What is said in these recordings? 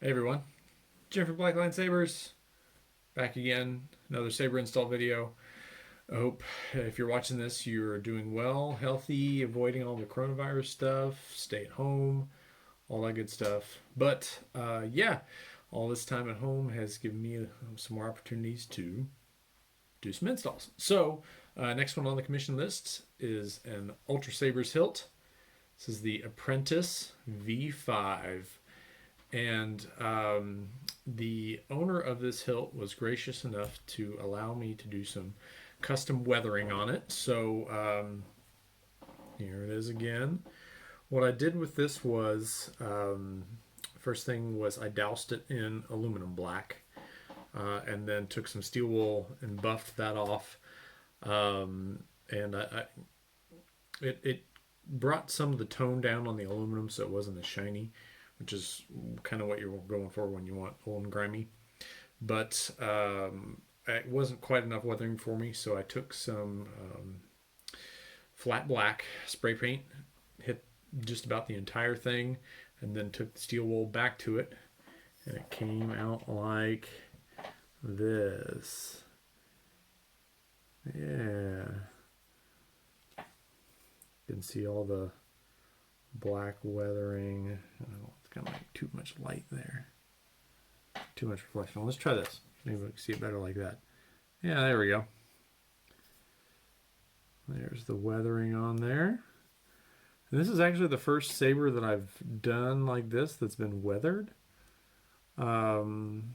Hey everyone, Jim from Blackline Sabers, back again, another Saber install video. I hope if you're watching this, you're doing well, healthy, avoiding all the coronavirus stuff, stay at home, all that good stuff. But yeah, all this time at home has given me some more opportunities to do some installs. So next one on the commission list is an Ultrasabers hilt. This is the Apprentice V5. And the owner of this hilt was gracious enough to allow me to do some custom weathering on it. So here it is again. What I did with this was, first thing was I doused it in aluminum black, and then took some steel wool and buffed that off. And it brought some of the tone down on the aluminum so it wasn't as shiny, which is kind of what you're going for when you want old and grimy. But it wasn't quite enough weathering for me, so I took some flat black spray paint, hit just about the entire thing, and then took the steel wool back to it, and it came out like this. Yeah. You can see all the black weathering. Oh, it's kind of like too much light there. Too much reflection. Let's try this. Maybe we can see it better like that. Yeah, there we go. There's the weathering on there. And this is actually the first saber that I've done like this that's been weathered. And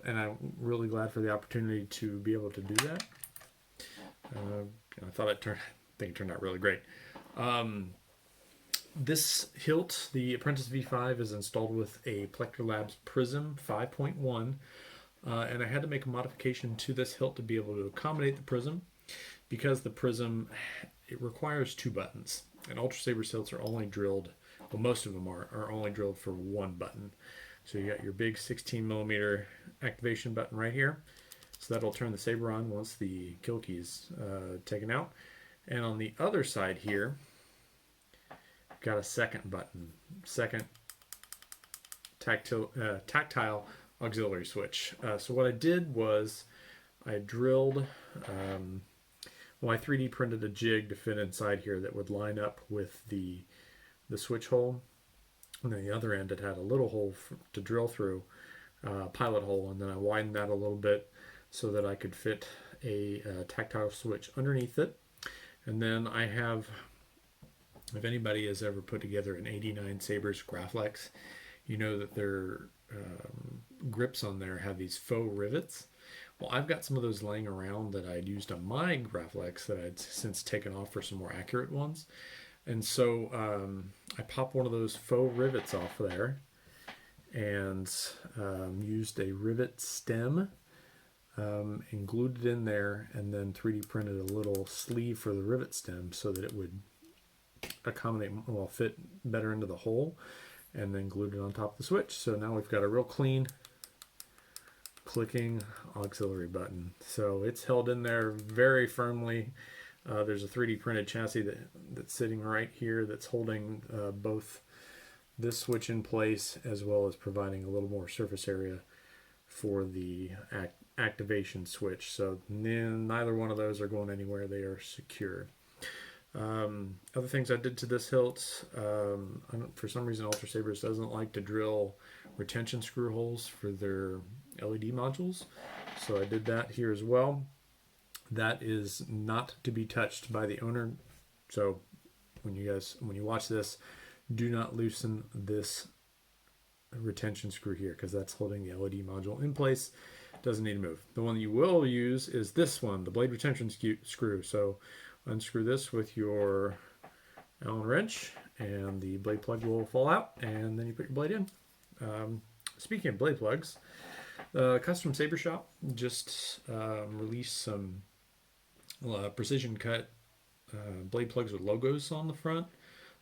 I'm really glad for the opportunity to be able to do that. I think it turned out really great. This hilt, the Apprentice V5, is installed with a Plecter Labs PRIZM 5.1, and I had to make a modification to this hilt to be able to accommodate the PRIZM, because the PRIZM, it requires 2 buttons, and Ultrasabers hilts are only drilled, well, most of them are only drilled for 1 button. So you got your big 16mm activation button right here, so that'll turn the saber on once the kill key is taken out, and on the other side here, got a second button, second tactile auxiliary switch. So what I did was I drilled, I 3D printed a jig to fit inside here that would line up with the switch hole. And then the other end, it had a little hole to drill through, pilot hole, and then I widened that a little bit so that I could fit a tactile switch underneath it. And then I have, if anybody has ever put together an 89 Sabers Graflex, you know that their grips on there have these faux rivets. Well, I've got some of those laying around that I'd used on my Graflex that I'd since taken off for some more accurate ones. And so I popped one of those faux rivets off there and used a rivet stem and glued it in there, and then 3D printed a little sleeve for the rivet stem so that it would accommodate, well, fit better into the hole, and then glued it on top of the switch. So now we've got a real clean clicking auxiliary button. So it's held in there very firmly. There's a 3D printed chassis that's sitting right here that's holding both this switch in place, as well as providing a little more surface area for the activation switch. So neither one of those are going anywhere. They are secure. Other things I did to this hilt, for some reason Ultrasabers doesn't like to drill retention screw holes for their LED modules, so I did that here as well. That is not to be touched by the owner, so when you watch this, do not loosen this retention screw here, because that's holding the LED module in place. Doesn't need to move. The one you will use is this one, the blade retention screw. So unscrew this with your Allen wrench, and the blade plug will fall out, and then you put your blade in. Speaking of blade plugs, Custom Saber Shop just released some precision cut blade plugs with logos on the front,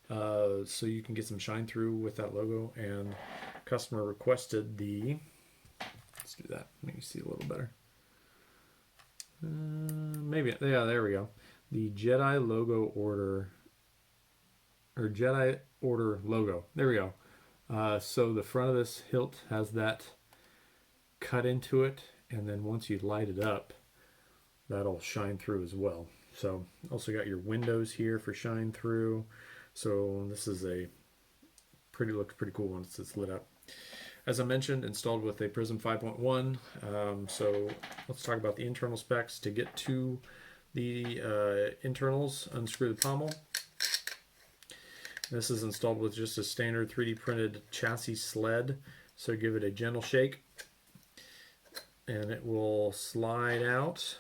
so you can get some shine through with that logo. And customer requested the, let's do that, make you see a little better. Maybe, yeah, there we go. The Jedi logo order, or Jedi Order logo. There we go. So the front of this hilt has that cut into it, and then once you light it up, that'll shine through as well. So also got your windows here for shine through. So this is looks pretty cool once it's lit up. As I mentioned, installed with a PRIZM 5.1. So let's talk about the internal specs. To get to the internals, unscrew the pommel. This is installed with just a standard 3D printed chassis sled. So give it a gentle shake and it will slide out.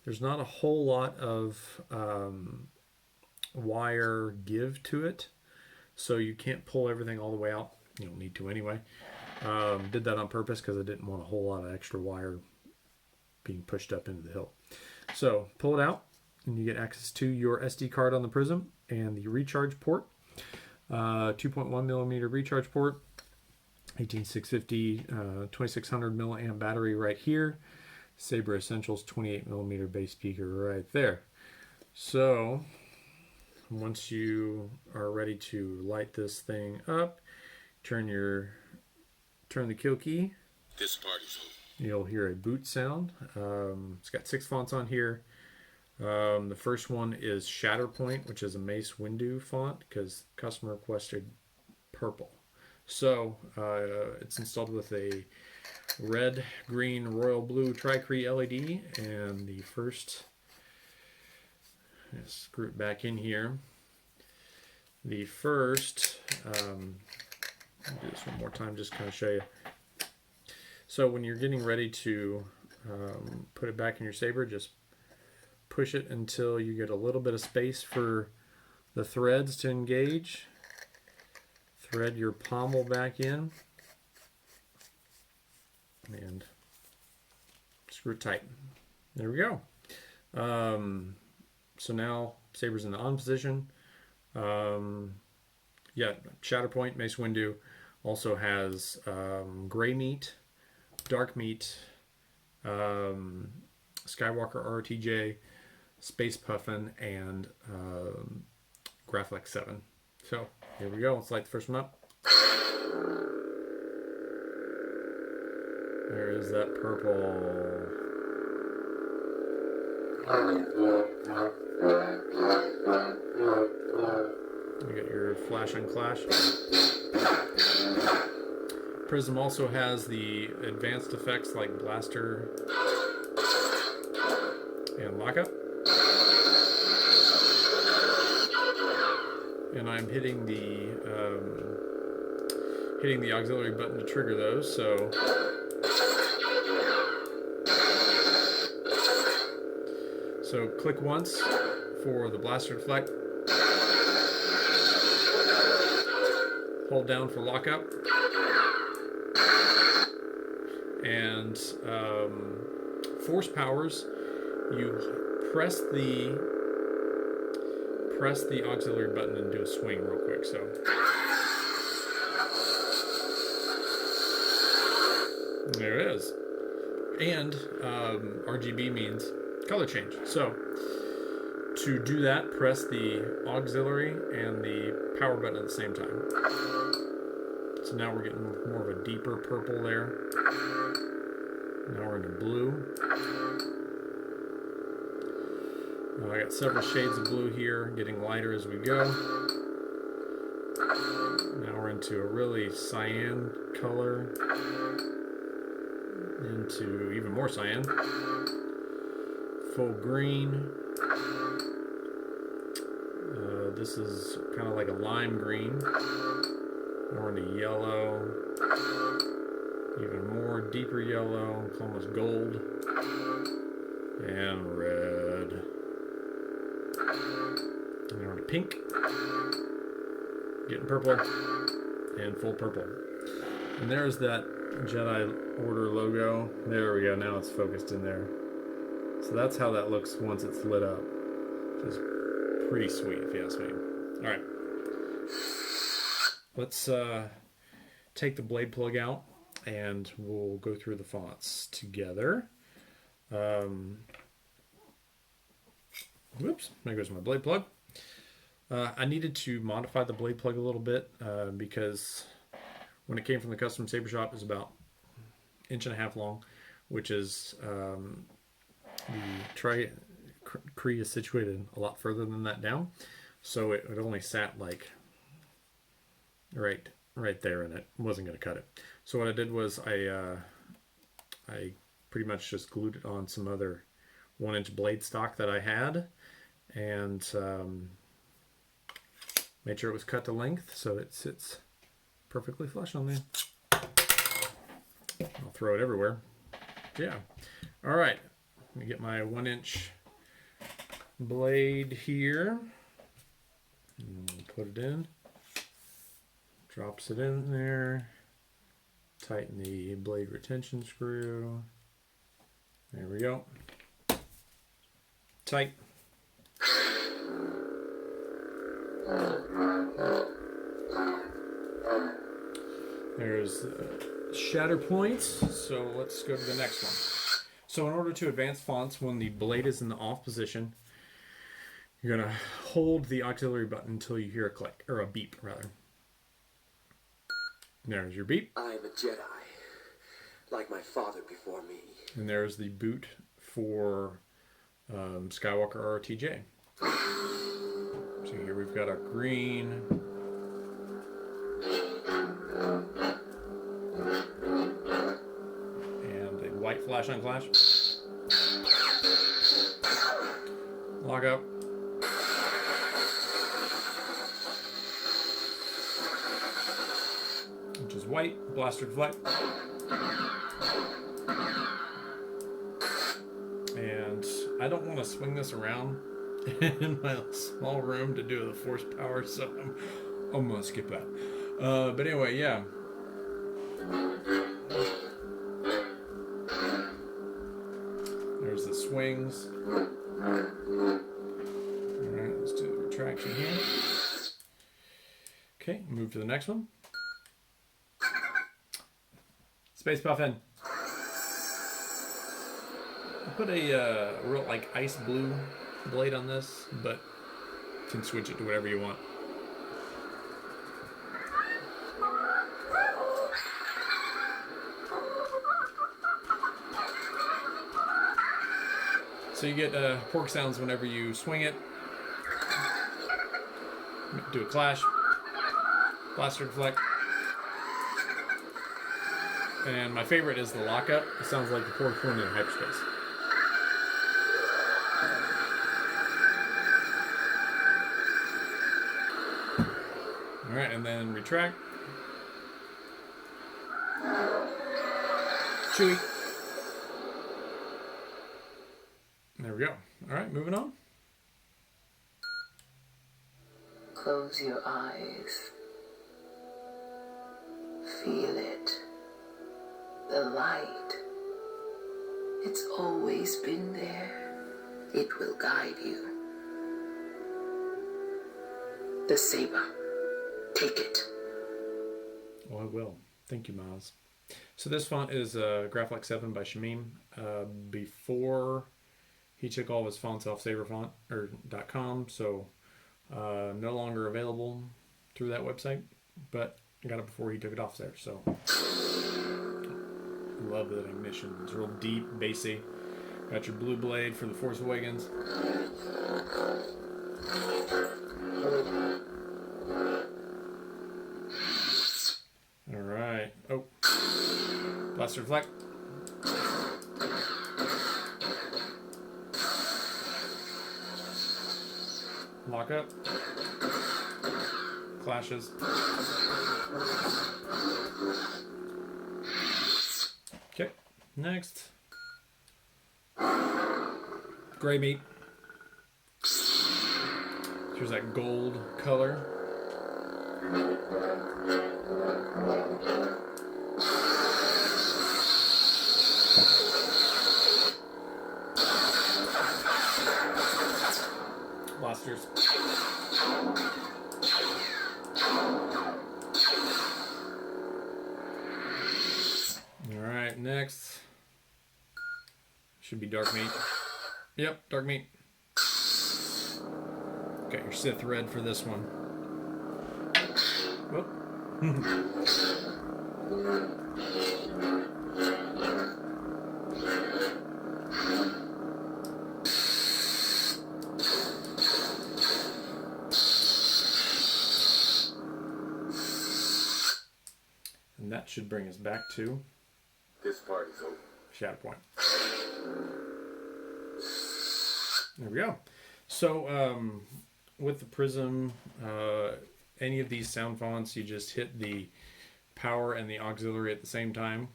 There's not a whole lot of wire give to it, so you can't pull everything all the way out. You don't need to anyway. Did that on purpose because I didn't want a whole lot of extra wire being pushed up into the hilt. So pull it out and you get access to your SD card on the PRIZM and the recharge port. 2.1 millimeter recharge port, 18650 2600 milliamp battery right here. Saber Essentials 28 millimeter bass speaker right there. So once you are ready to light this thing up, turn the kill key. This party's over. You'll hear a boot sound. It's got 6 fonts on here. The first one is Shatterpoint, which is a Mace Windu font because customer requested purple. So it's installed with a red, green, royal blue Tri-Cree LED, and the first, screw it back in here. The first, I'll do this one more time just kind of show you. So when you're getting ready to put it back in your saber, just push it until you get a little bit of space for the threads to engage. Thread your pommel back in and screw it tight. There we go. So now saber's in the on position. Yeah, Shatterpoint, Mace Windu also has gray meat, dark meat, Skywalker RTJ, Space Puffin, and Graflex 7. So here we go. Let's light the first one up. There is that purple. You got your flash and clash. PRIZM also has the advanced effects like blaster and lockup. And I'm hitting the auxiliary button to trigger those. So click once for the blaster deflect. Hold down for lockup. And force powers, you press the auxiliary button and do a swing real quick. So there it is. And RGB means color change. So to do that, press the auxiliary and the power button at the same time. So now we're getting more of a deeper purple there. Now we're into blue. I got several shades of blue here, getting lighter as we go. Now we're into a really cyan color, into even more cyan. Full green. This is kind of like a lime green. More into yellow. Even more deeper yellow, it's almost gold. And red. And we're to pink. Getting purple. And full purple. And there's that Jedi Order logo. There we go, now it's focused in there. So that's how that looks once it's lit up. Which is pretty sweet if you ask me. Alright. Let's take the blade plug out and we'll go through the fonts together. Whoops, there goes my blade plug. I needed to modify the blade plug a little bit because when it came from the custom saber shop, is about 1.5 inches long, which is the Tri-Cree is situated a lot further than that down, so it only sat like right there, and it wasn't going to cut it. So what I did was I pretty much just glued it on some other 1-inch blade stock that I had, and made sure it was cut to length so it sits perfectly flush on there. I'll throw it everywhere. Yeah. All right. Let me get my 1-inch blade here. And put it in. Drops it in there. Tighten the blade retention screw. There we go. Tight. There's shatter points, so let's go to the next one. So in order to advance fonts, when the blade is in the off position, you're going to hold the auxiliary button until you hear a click, or a beep rather. There's your beep. I'm a Jedi, like my father before me. And there's the boot for Skywalker RTJ. So here we've got our green. And a white flash on flash. Lock up. Which is white, blaster deflect. And I don't want to swing this around in my small room to do the force power, so I'm going to skip that. But anyway, yeah. There's the swings. Alright, let's do the retraction here. Okay, move to the next one. Space puff in. I put a real like ice blue blade on this, but you can switch it to whatever you want. So you get pork sounds whenever you swing it. Do a clash, blaster deflect. And my favorite is the lockup. It sounds like the fourth one in hyperspace. All right, and then retract. Chewy. There we go. All right, moving on. Close your eyes. Feel it. The light. It's always been there. It will guide you. The saber. Take it. Oh, I will. Thank you, Miles. So this font is Graflex 7 by Shamim. Before he took all of his fonts off saberfont.com, so no longer available through that website, but I got it before he took it off there. So love that ignition. It's real deep, bassy. Got your blue blade for the Force Awakens. All right. Oh, blaster deflect. Lock up. Clashes. Okay, next. Gray meat. Here's that gold color. Blasters. Alright, next. Should be dark meat. Yep, dark meat. Got your Sith red for this one. Whoop. And that should bring us back to This party's over. shadow point. There we go. So with the Prism, any of these sound fonts, you just hit the power and the auxiliary at the same time.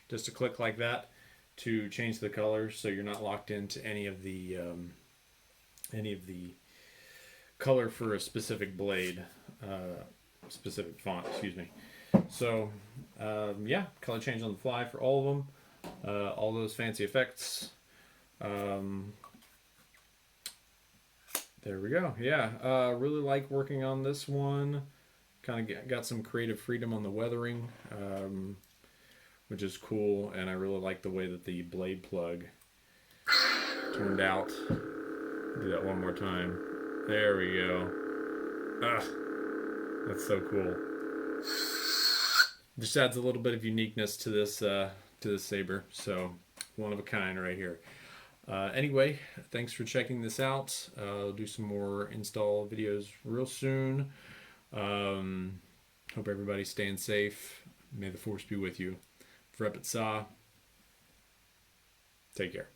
Just a click like that to change the color, so you're not locked into any of the color for a specific blade, specific font. Excuse me. So yeah, color change on the fly for all of them. All those fancy effects. There we go. Yeah, really like working on this one. Kind of got some creative freedom on the weathering, which is cool. And I really like the way that the blade plug turned out. Do that one more time. There we go. Ah, that's so cool. Just adds a little bit of uniqueness to this saber. So one of a kind right here. Anyway, thanks for checking this out. I'll do some more install videos real soon. Hope everybody's staying safe. May the force be with you. Vrepet Sa. Take care.